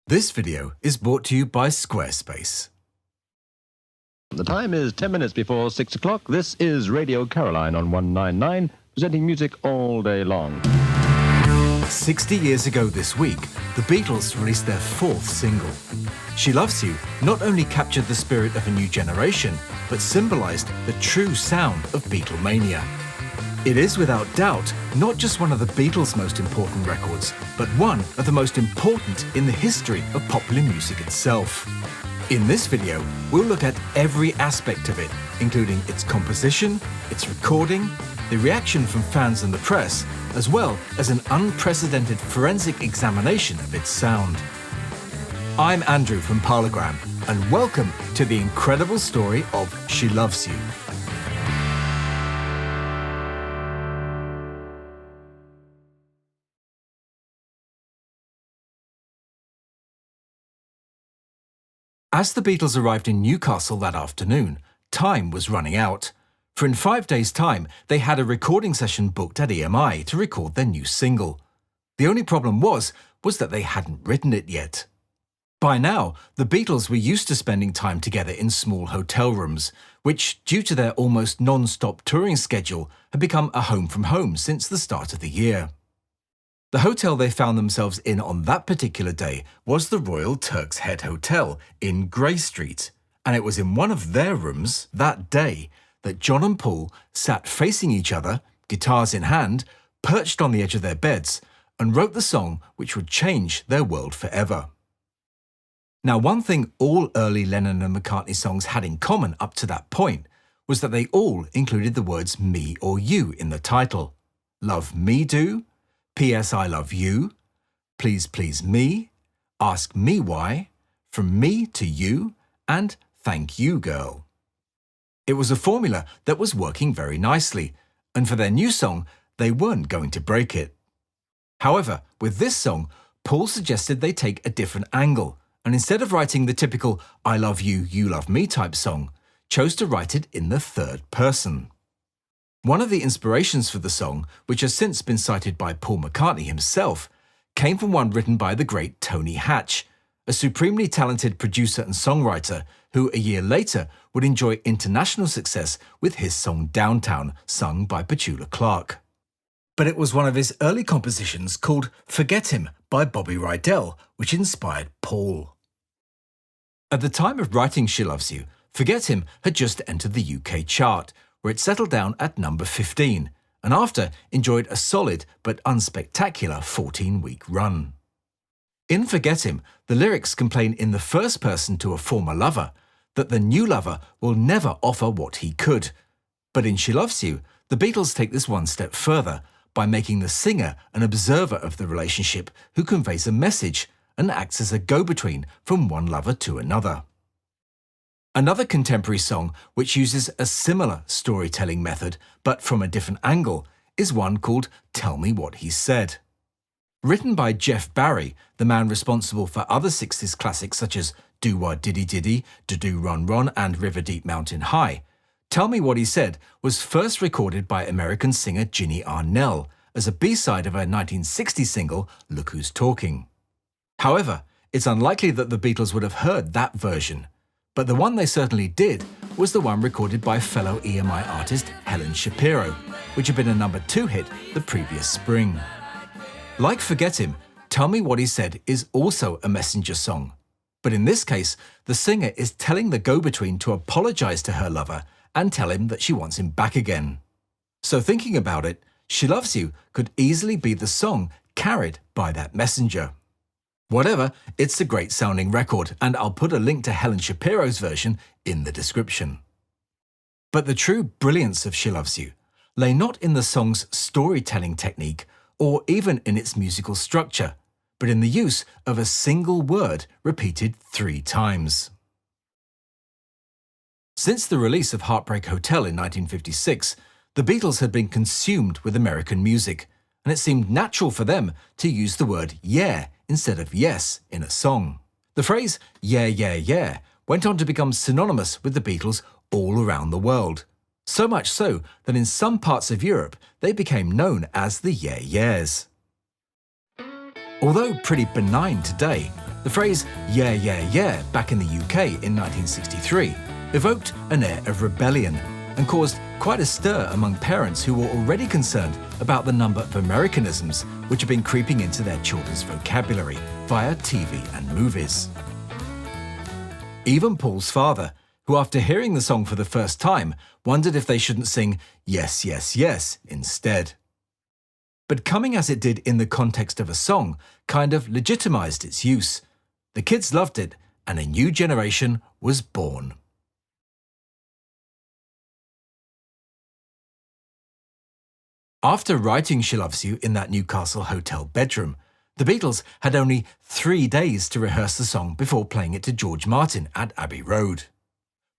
This video is brought to you by Squarespace. The time is 10 minutes before 6 o'clock. This is Radio Caroline on 199, presenting music all day long. 60 years ago this week, the Beatles released their fourth single. She Loves You not only captured the spirit of a new generation, but symbolized the true sound of Beatlemania. It is without doubt not just one of the Beatles' most important records, but one of the most important in the history of popular music itself. In this video, we'll look at every aspect of it, including its composition, its recording, the reaction from fans and the press, as well as an unprecedented forensic examination of its sound. I'm Andrew from Parlogram, and welcome to the incredible story of She Loves You. As the Beatles arrived in Newcastle that afternoon, time was running out. For in 5 days' time, they had a recording session booked at EMI to record their new single. The only problem was that they hadn't written it yet. By now, the Beatles were used to spending time together in small hotel rooms, which, due to their almost non-stop touring schedule, had become a home from home since the start of the year. The hotel they found themselves in on that particular day was the Royal Turk's Head Hotel in Grey Street, and it was in one of their rooms that day that John and Paul sat facing each other, guitars in hand, perched on the edge of their beds, and wrote the song which would change their world forever. Now, one thing all early Lennon and McCartney songs had in common up to that point was that they all included the words me or you in the title. Love me do, P.S. I love you, please please me, ask me why, from me to you, and thank you girl. It was a formula that was working very nicely, and for their new song, they weren't going to break it. However, with this song, Paul suggested they take a different angle, and instead of writing the typical I love you, you love me type song, chose to write it in the third person. One of the inspirations for the song, which has since been cited by Paul McCartney himself, came from one written by the great Tony Hatch, a supremely talented producer and songwriter who a year later would enjoy international success with his song Downtown, sung by Petula Clark. But it was one of his early compositions called Forget Him by Bobby Rydell, which inspired Paul. At the time of writing She Loves You, Forget Him had just entered the UK chart, where it settled down at number 15, and after enjoyed a solid but unspectacular 14-week run. In Forget Him, the lyrics complain in the first person to a former lover that the new lover will never offer what he could. But in She Loves You, the Beatles take this one step further by making the singer an observer of the relationship who conveys a message and acts as a go-between from one lover to another. Another contemporary song which uses a similar storytelling method, but from a different angle, is one called Tell Me What He Said. Written by Jeff Barry, the man responsible for other 60s classics such as Do-Wah Diddy Diddy, Do-Do Run Run and River Deep Mountain High, Tell Me What He Said was first recorded by American singer Ginny Arnell as a B-side of her 1960 single Look Who's Talking. However, it's unlikely that the Beatles would have heard that version. But the one they certainly did was the one recorded by fellow EMI artist Helen Shapiro, which had been a number 2 hit the previous spring. Like Forget Him, Tell Me What He Said is also a messenger song. But in this case, the singer is telling the go-between to apologize to her lover and tell him that she wants him back again. So thinking about it, She Loves You could easily be the song carried by that messenger. Whatever, it's a great sounding record, and I'll put a link to Helen Shapiro's version in the description. But the true brilliance of She Loves You lay not in the song's storytelling technique or even in its musical structure, but in the use of a single word repeated 3 times. Since the release of Heartbreak Hotel in 1956, the Beatles had been consumed with American music, and it seemed natural for them to use the word yeah instead of yes in a song. The phrase yeah, yeah, yeah went on to become synonymous with the Beatles all around the world, so much so that in some parts of Europe they became known as the Yeah Yeahs. Although pretty benign today, The phrase "yeah, yeah, yeah" back in the UK in 1963 evoked an air of rebellion and caused quite a stir among parents who were already concerned about the number of Americanisms which had been creeping into their children's vocabulary via TV and movies. Even Paul's father, who after hearing the song for the first time wondered if they shouldn't sing "Yes, yes, yes" instead. But coming as it did in the context of a song kind of legitimized its use. The kids loved it, and a new generation was born. After writing She Loves You in that Newcastle hotel bedroom, the Beatles had only 3 days to rehearse the song before playing it to George Martin at Abbey Road.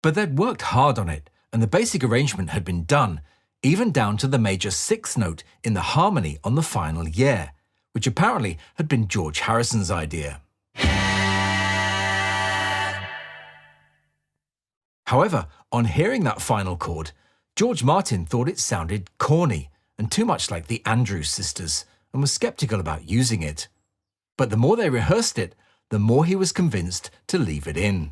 But they'd worked hard on it, and the basic arrangement had been done, even down to the major sixth note in the harmony on the final "yeah," which apparently had been George Harrison's idea. However, on hearing that final chord, George Martin thought it sounded corny and too much like the Andrews Sisters, and was sceptical about using it. But the more they rehearsed it, the more he was convinced to leave it in.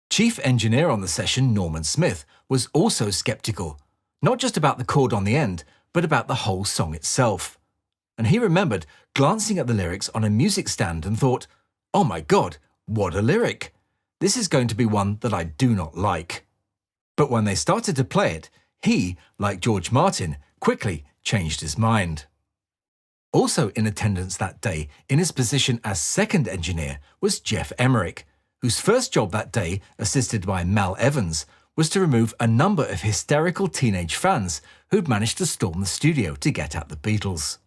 Chief engineer on the session, Norman Smith, was also sceptical, not just about the chord on the end, but about the whole song itself. And he remembered glancing at the lyrics on a music stand and thought, "Oh my God, what a lyric! This is going to be one that I do not like." But when they started to play it, he, like George Martin, quickly changed his mind. Also in attendance that day, in his position as second engineer, was Geoff Emerick, whose first job that day, assisted by Mal Evans, was to remove a number of hysterical teenage fans who'd managed to storm the studio to get at the Beatles.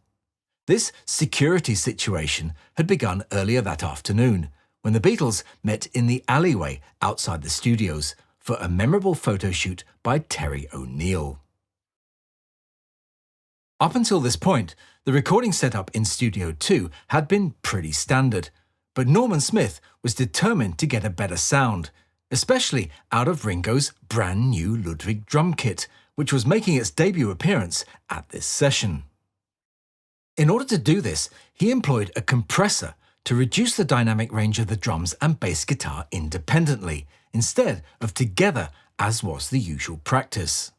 This security situation had begun earlier that afternoon, when the Beatles met in the alleyway outside the studios for a memorable photo shoot by Terry O'Neill. Up until this point, the recording setup in Studio 2 had been pretty standard, but Norman Smith was determined to get a better sound, especially out of Ringo's brand new Ludwig drum kit, which was making its debut appearance at this session. In order to do this, he employed a compressor to reduce the dynamic range of the drums and bass guitar independently, instead of together as was the usual practice.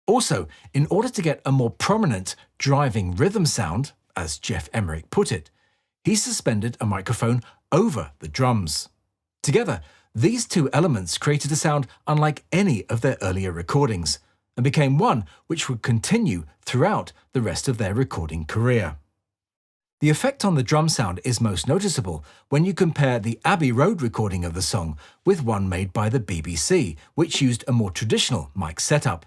Also, in order to get a more prominent driving rhythm sound, as Geoff Emerick put it, he suspended a microphone over the drums. Together, these two elements created a sound unlike any of their earlier recordings, and became one which would continue throughout the rest of their recording career. The effect on the drum sound is most noticeable when you compare the Abbey Road recording of the song with one made by the BBC, which used a more traditional mic setup.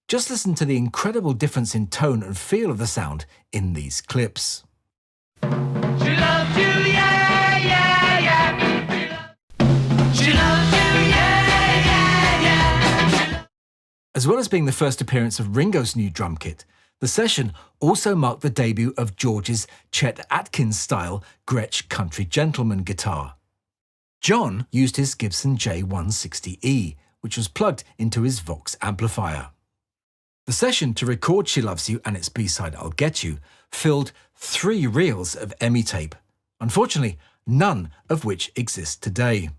Just listen to the incredible difference in tone and feel of the sound in these clips. She loves you, yeah, yeah, yeah. She loves you, yeah, yeah, yeah. As well as being the first appearance of Ringo's new drum kit, the session also marked the debut of George's Chet Atkins-style Gretsch Country Gentleman guitar. John used his Gibson J160E, which was plugged into his Vox amplifier. The session to record She Loves You and its B-side I'll Get You filled 3 reels of EMI tape, unfortunately none of which exist today.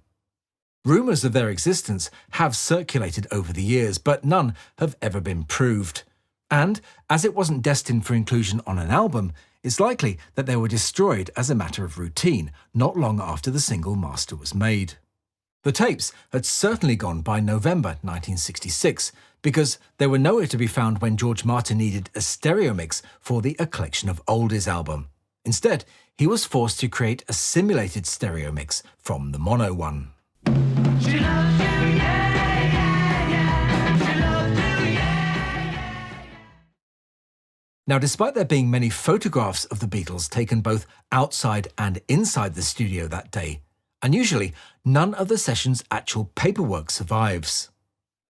Rumours of their existence have circulated over the years, but none have ever been proved. And, as it wasn't destined for inclusion on an album, it's likely that they were destroyed as a matter of routine not long after the single master was made. The tapes had certainly gone by November 1966, because they were nowhere to be found when George Martin needed a stereo mix for the A Collection of Oldies album. Instead, he was forced to create a simulated stereo mix from the mono one. She loves you, yeah, yeah, yeah. She loves you, yeah, yeah. Now, despite there being many photographs of the Beatles taken both outside and inside the studio that day, unusually, none of the session's actual paperwork survives.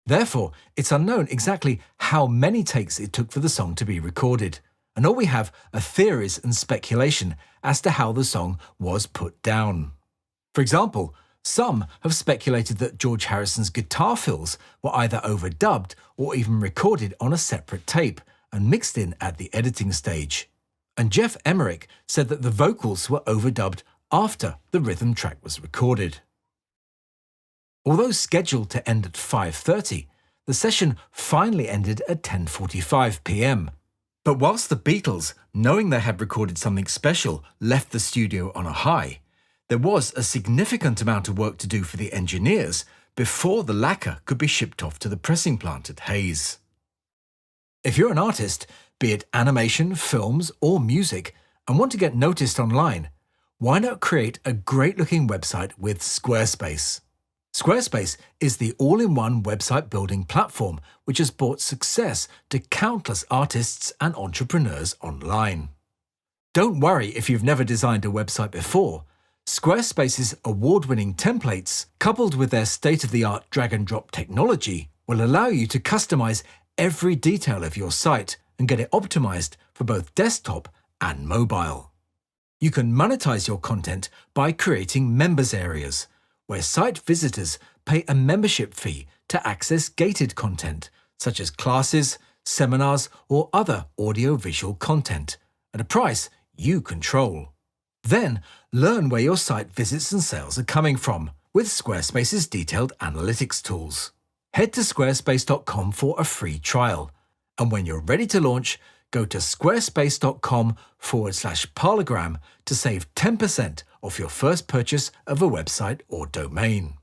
Therefore, it's unknown exactly how many takes it took for the song to be recorded, and all we have are theories and speculation as to how the song was put down. For example, some have speculated that George Harrison's guitar fills were either overdubbed or even recorded on a separate tape and mixed in at the editing stage. And Geoff Emerick said that the vocals were overdubbed after the rhythm track was recorded. Although scheduled to end at 5:30, the session finally ended at 10:45 p.m. But whilst the Beatles, knowing they had recorded something special, left the studio on a high, there was a significant amount of work to do for the engineers before the lacquer could be shipped off to the pressing plant at Hayes. If you're an artist, be it animation, films, or music, and want to get noticed online, why not create a great-looking website with Squarespace? Squarespace is the all-in-one website building platform which has brought success to countless artists and entrepreneurs online. Don't worry if you've never designed a website before. Squarespace's award-winning templates, coupled with their state-of-the-art drag-and-drop technology, will allow you to customize every detail of your site and get it optimized for both desktop and mobile. You can monetize your content by creating members areas, where site visitors pay a membership fee to access gated content, such as classes, seminars, or other audio-visual content, at a price you control. Then, learn where your site visits and sales are coming from with Squarespace's detailed analytics tools. Head to squarespace.com for a free trial, and when you're ready to launch, go to squarespace.com/Parlogram to save 10% off your first purchase of a website or domain.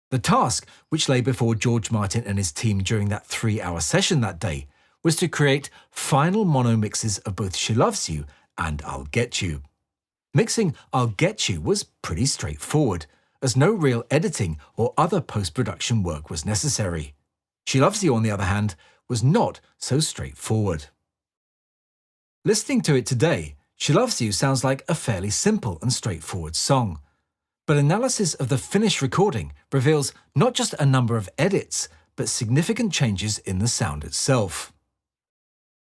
The task which lay before George Martin and his team during that 3-hour session that day was to create final mono mixes of both She Loves You and I'll Get You. Mixing I'll Get You was pretty straightforward, as no real editing or other post-production work was necessary. She Loves You, on the other hand, was not so straightforward. Listening to it today, She Loves You sounds like a fairly simple and straightforward song. But analysis of the finished recording reveals not just a number of edits, but significant changes in the sound itself.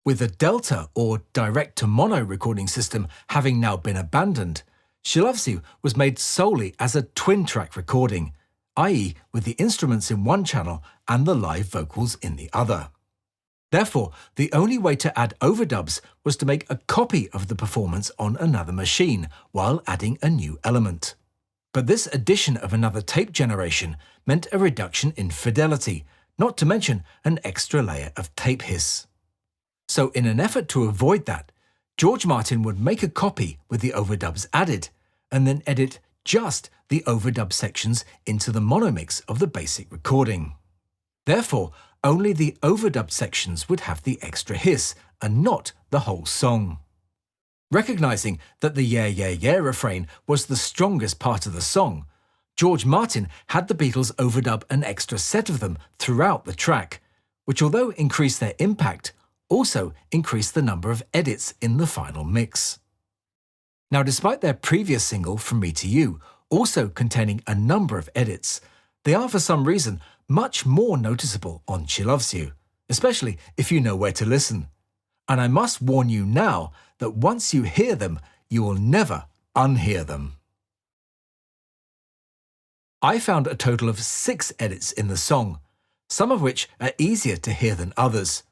With the Delta or direct-to-mono recording system having now been abandoned, She Loves You was made solely as a twin-track recording, i.e. with the instruments in one channel and the live vocals in the other. Therefore, the only way to add overdubs was to make a copy of the performance on another machine while adding a new element. But this addition of another tape generation meant a reduction in fidelity, not to mention an extra layer of tape hiss. So in an effort to avoid that, George Martin would make a copy with the overdubs added, and then edit just the overdub sections into the monomix of the basic recording. Therefore, only the overdubbed sections would have the extra hiss, and not the whole song. Recognizing that the Yeah Yeah Yeah refrain was the strongest part of the song, George Martin had the Beatles overdub an extra set of them throughout the track, which, although increased their impact, also increased the number of edits in the final mix. Now, despite their previous single, From Me to You, also containing a number of edits, they are for some reason much more noticeable on She Loves You, especially if you know where to listen. And I must warn you now that once you hear them, you will never unhear them. I found a total of 6 edits in the song, some of which are easier to hear than others.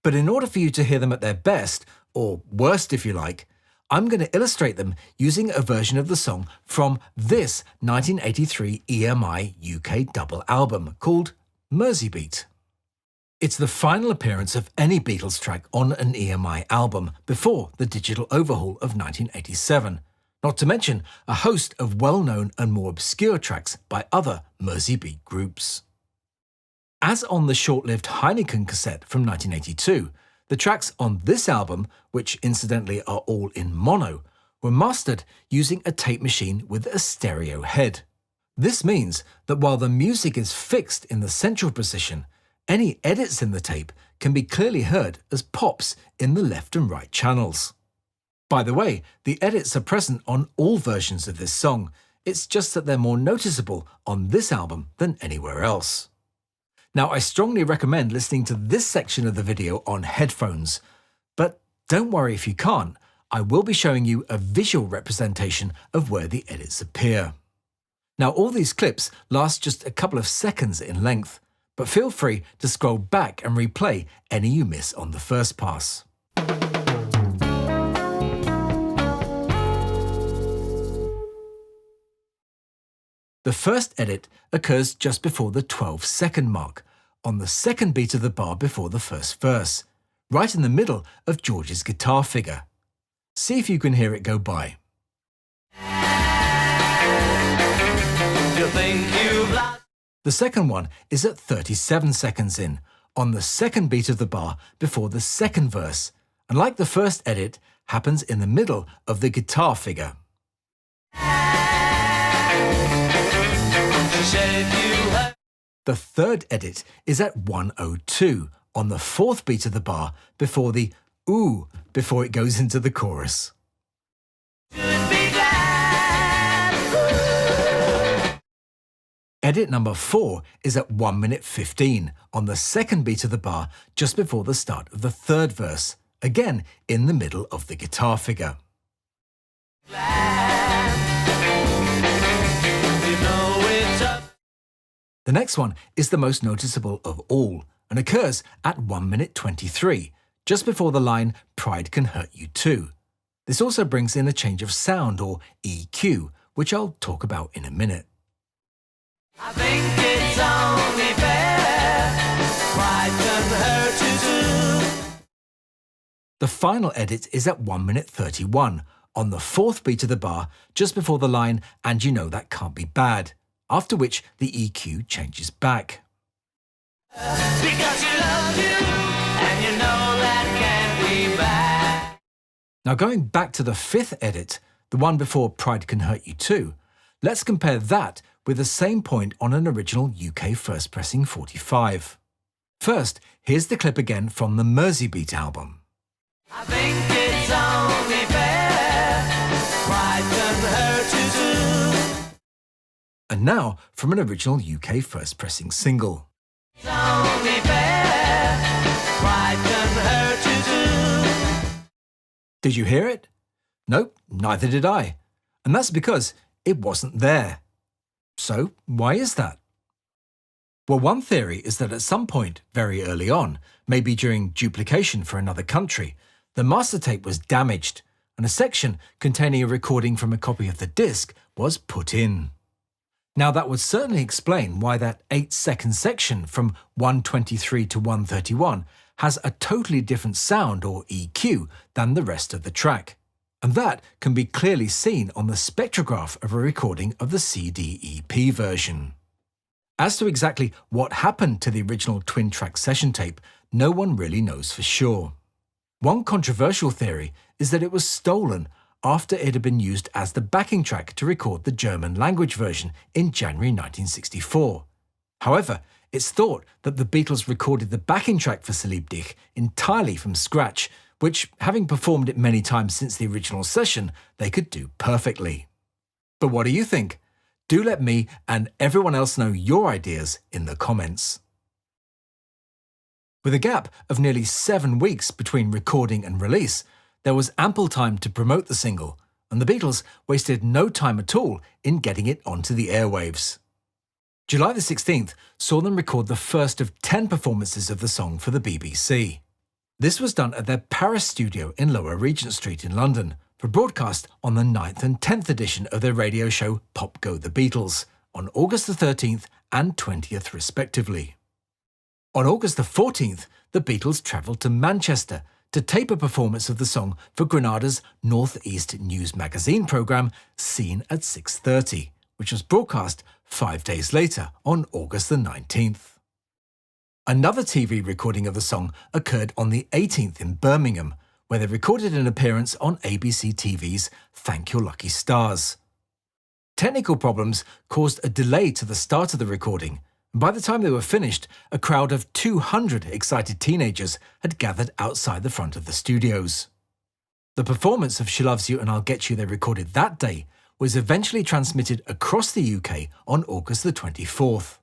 But in order for you to hear them at their best, or worst if you like, I'm going to illustrate them using a version of the song from this 1983 EMI UK double album called Merseybeat. It's the final appearance of any Beatles track on an EMI album before the digital overhaul of 1987, not to mention a host of well-known and more obscure tracks by other Merseybeat groups. As on the short-lived Heineken cassette from 1982, the tracks on this album, which incidentally are all in mono, were mastered using a tape machine with a stereo head. This means that while the music is fixed in the central position, any edits in the tape can be clearly heard as pops in the left and right channels. By the way, the edits are present on all versions of this song, it's just that they're more noticeable on this album than anywhere else. Now, I strongly recommend listening to this section of the video on headphones, but don't worry if you can't, I will be showing you a visual representation of where the edits appear. Now, all these clips last just a couple of seconds in length, but feel free to scroll back and replay any you miss on the first pass. The first edit occurs just before the 12-second mark, on the second beat of the bar before the first verse, right in the middle of George's guitar figure. See if you can hear it go by. You think you've lost. The second one is at 37 seconds in, on the second beat of the bar before the second verse, and like the first edit, happens in the middle of the guitar figure. She said if you hurt. The third edit is at 1:02, on the fourth beat of the bar before the ooh before it goes into the chorus. Should be glad. Edit number 4 is at 1 minute 15, on the second beat of the bar just before the start of the third verse, again in the middle of the guitar figure. You know it's up. The next one is the most noticeable of all and occurs at 1 minute 23, just before the line "Pride can hurt you too." This also brings in a change of sound, or EQ, which I'll talk about in a minute. I think it's only fair. Pride can hurt you too. The final edit is at 1 minute 31, on the fourth beat of the bar, just before the line "and you know that can't be bad," after which the EQ changes back. Because you love you, and you know that can't be bad. Now going back to the fifth edit, the one before "Pride can hurt you too," let's compare that with the same point on an original UK first pressing 45. First, here's the clip again from the Merseybeat album. I think it's only fair. Pride can hurt you too. And now from an original UK first pressing single. It's only fair. Pride can hurt you too. Did you hear it? Nope, neither did I. And that's because it wasn't there. So why is that? Well, one theory is that at some point very early on, maybe during duplication for another country, the master tape was damaged and a section containing a recording from a copy of the disc was put in. Now that would certainly explain why that 8-second section from 1:23 to 1:31 has a totally different sound, or EQ, than the rest of the track. And that can be clearly seen on the spectrograph of a recording of the CD-EP version. As to exactly what happened to the original twin-track session tape, no one really knows for sure. One controversial theory is that it was stolen after it had been used as the backing track to record the German language version in January 1964. However, it's thought that the Beatles recorded the backing track for Verlieb dich entirely from scratch, which, having performed it many times since the original session, they could do perfectly. But what do you think? Do let me and everyone else know your ideas in the comments. With a gap of nearly 7 weeks between recording and release, there was ample time to promote the single, and the Beatles wasted no time at all in getting it onto the airwaves. July the 16th saw them record the first of 10 performances of the song for the BBC. This was done at their Paris studio in Lower Regent Street in London, for broadcast on the 9th and 10th edition of their radio show Pop Go the Beatles, on August the 13th and 20th respectively. On August the 14th, the Beatles travelled to Manchester to tape a performance of the song for Granada's North East News magazine programme Scene at 6:30, which was broadcast 5 days later on August the 19th. Another TV recording of the song occurred on the 18th in Birmingham, where they recorded an appearance on ABC TV's Thank Your Lucky Stars. Technical problems caused a delay to the start of the recording, and by the time they were finished, a crowd of 200 excited teenagers had gathered outside the front of the studios. The performance of She Loves You and I'll Get You they recorded that day was eventually transmitted across the UK on August the 24th.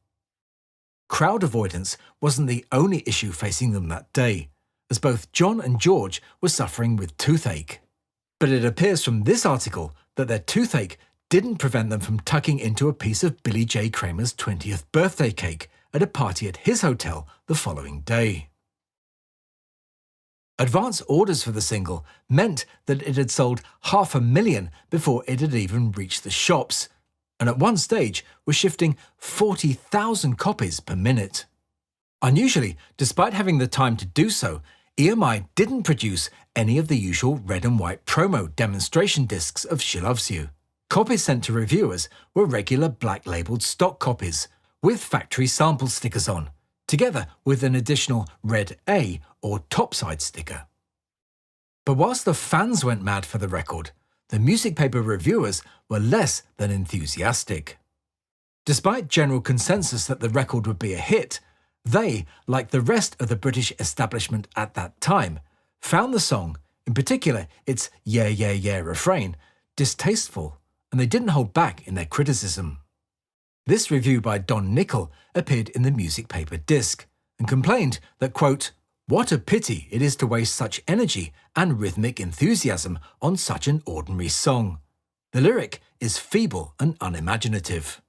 Crowd avoidance wasn't the only issue facing them that day, as both John and George were suffering with toothache. But it appears from this article that their toothache didn't prevent them from tucking into a piece of Billy J. Kramer's 20th birthday cake at a party at his hotel the following day. Advance orders for the single meant that it had sold 500,000 before it had even reached the shops, and at one stage was shifting 40,000 copies per minute. Unusually, despite having the time to do so, EMI didn't produce any of the usual red and white promo demonstration discs of She Loves You. Copies sent to reviewers were regular black-labelled stock copies, with factory sample stickers on, together with an additional red A or topside sticker. But whilst the fans went mad for the record, the music paper reviewers were less than enthusiastic. Despite general consensus that the record would be a hit, they, like the rest of the British establishment at that time, found the song, in particular its Yeah Yeah Yeah refrain, distasteful, and they didn't hold back in their criticism. This review by Don Nickel appeared in the music paper Disc and complained that, quote, "What a pity it is to waste such energy and rhythmic enthusiasm on such an ordinary song. The lyric is feeble and unimaginative.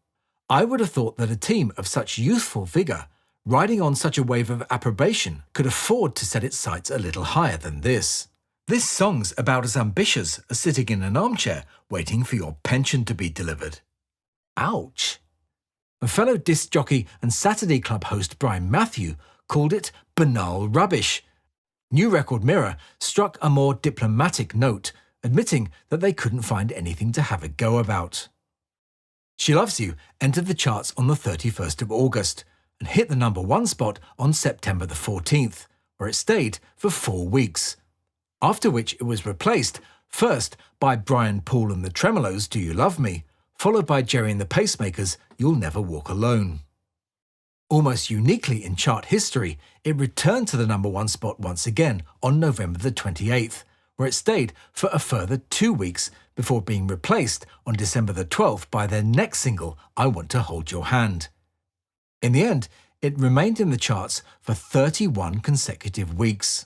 I would have thought that a team of such youthful vigour, riding on such a wave of approbation, could afford to set its sights a little higher than this. This song's about as ambitious as sitting in an armchair waiting for your pension to be delivered." Ouch! A fellow disc jockey and Saturday Club host Brian Matthew called it banal rubbish. New Record Mirror struck a more diplomatic note, admitting that they couldn't find anything to have a go about. She Loves You entered the charts on the 31st of August and hit the #1 spot on September the 14th, where it stayed for 4 weeks, after which it was replaced first by Brian Paul and the Tremolos' Do You Love Me, followed by Jerry and the Pacemakers' You'll Never Walk Alone. Almost uniquely in chart history, it returned to the #1 spot once again on November the 28th, where it stayed for a further 2 weeks before being replaced on December the 12th by their next single, I Want to Hold Your Hand. In the end, it remained in the charts for 31 consecutive weeks.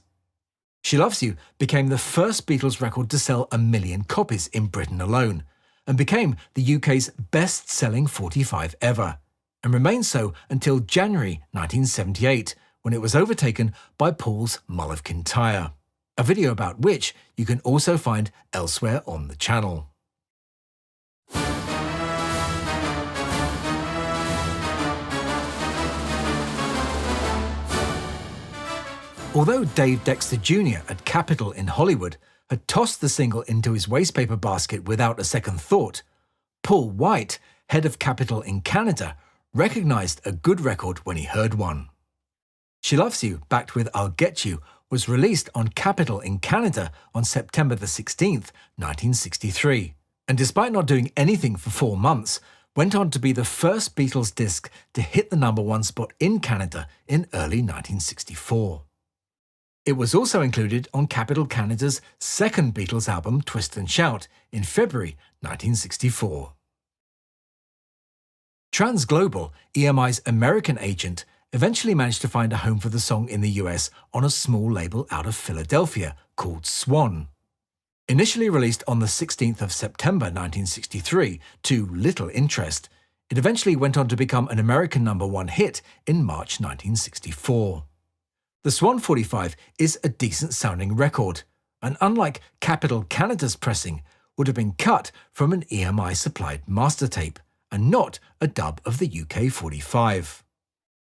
She Loves You became the first Beatles record to sell 1 million copies in Britain alone, and became the UK's best-selling 45 ever, and remained so until January 1978, when it was overtaken by Paul's Mull of Kintyre, a video about which you can also find elsewhere on the channel. Although Dave Dexter Jr. at Capitol in Hollywood had tossed the single into his wastepaper basket without a second thought, Paul White, head of Capitol in Canada, recognised a good record when he heard one. She Loves You, backed with I'll Get You, was released on Capitol in Canada on September the 16th, 1963, and despite not doing anything for 4 months, went on to be the first Beatles disc to hit the #1 spot in Canada in early 1964. It was also included on Capitol Canada's second Beatles album, Twist and Shout, in February 1964. Transglobal, EMI's American agent, eventually managed to find a home for the song in the US on a small label out of Philadelphia called Swan. Initially released on the 16th of September 1963 to little interest, it eventually went on to become an American #1 hit in March 1964. The Swan 45 is a decent-sounding record, and unlike Capitol Canada's pressing, would have been cut from an EMI-supplied master tape, and not a dub of the UK 45.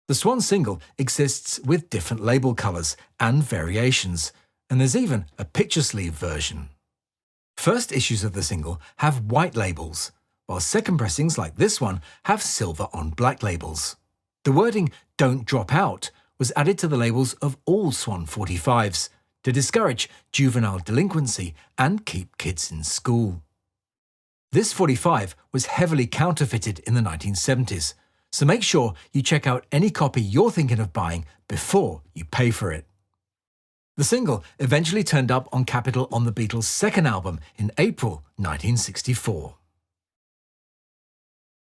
The Swan single exists with different label colours and variations, and there's even a picture sleeve version. First issues of the single have white labels, while second pressings like this one have silver on black labels. The wording "Don't Drop Out" was added to the labels of all Swan 45s to discourage juvenile delinquency and keep kids in school. This 45 was heavily counterfeited in the 1970s, so make sure you check out any copy you're thinking of buying before you pay for it. The single eventually turned up on Capitol on the Beatles' second album in April 1964.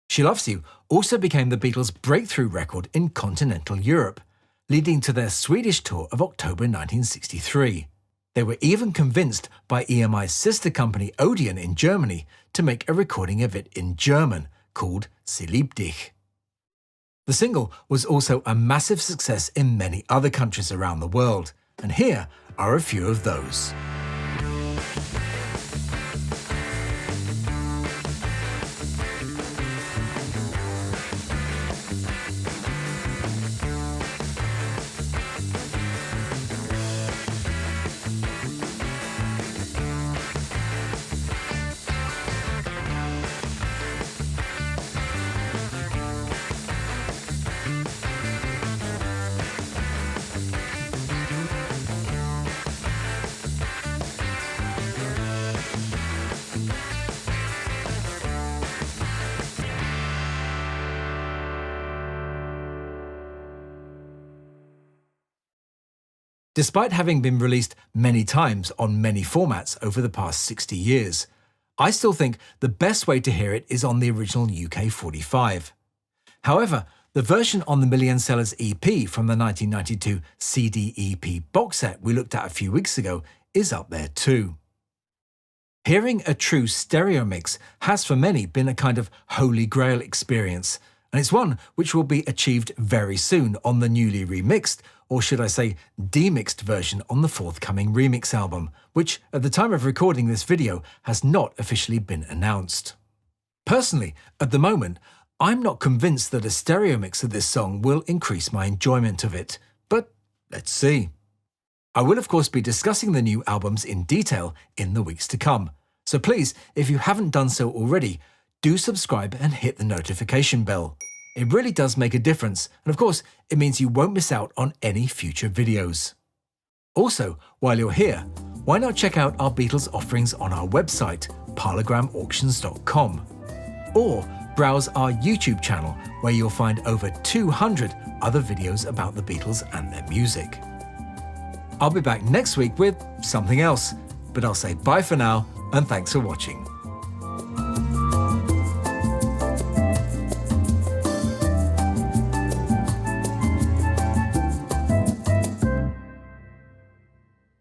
She Loves You also became the Beatles' breakthrough record in continental Europe, leading to their Swedish tour of October 1963. They were even convinced by EMI's sister company Odeon in Germany to make a recording of it in German, called Sie liebt dich. The single was also a massive success in many other countries around the world, and here are a few of those. Despite having been released many times on many formats over the past 60 years, I still think the best way to hear it is on the original UK 45. However, the version on the Million Sellers EP from the 1992 CD EP box set we looked at a few weeks ago is up there too. Hearing a true stereo mix has for many been a kind of holy grail experience, and it's one which will be achieved very soon on the newly remixed, or should I say demixed version on the forthcoming remix album, which at the time of recording this video has not officially been announced. Personally, at the moment, I'm not convinced that a stereo mix of this song will increase my enjoyment of it, but let's see. I will of course be discussing the new albums in detail in the weeks to come, so please, if you haven't done so already, do subscribe and hit the notification bell. It really does make a difference, and of course, it means you won't miss out on any future videos. Also, while you're here, why not check out our Beatles offerings on our website, parlogramauctions.com, or browse our YouTube channel, where you'll find over 200 other videos about the Beatles and their music. I'll be back next week with something else, but I'll say bye for now, and thanks for watching.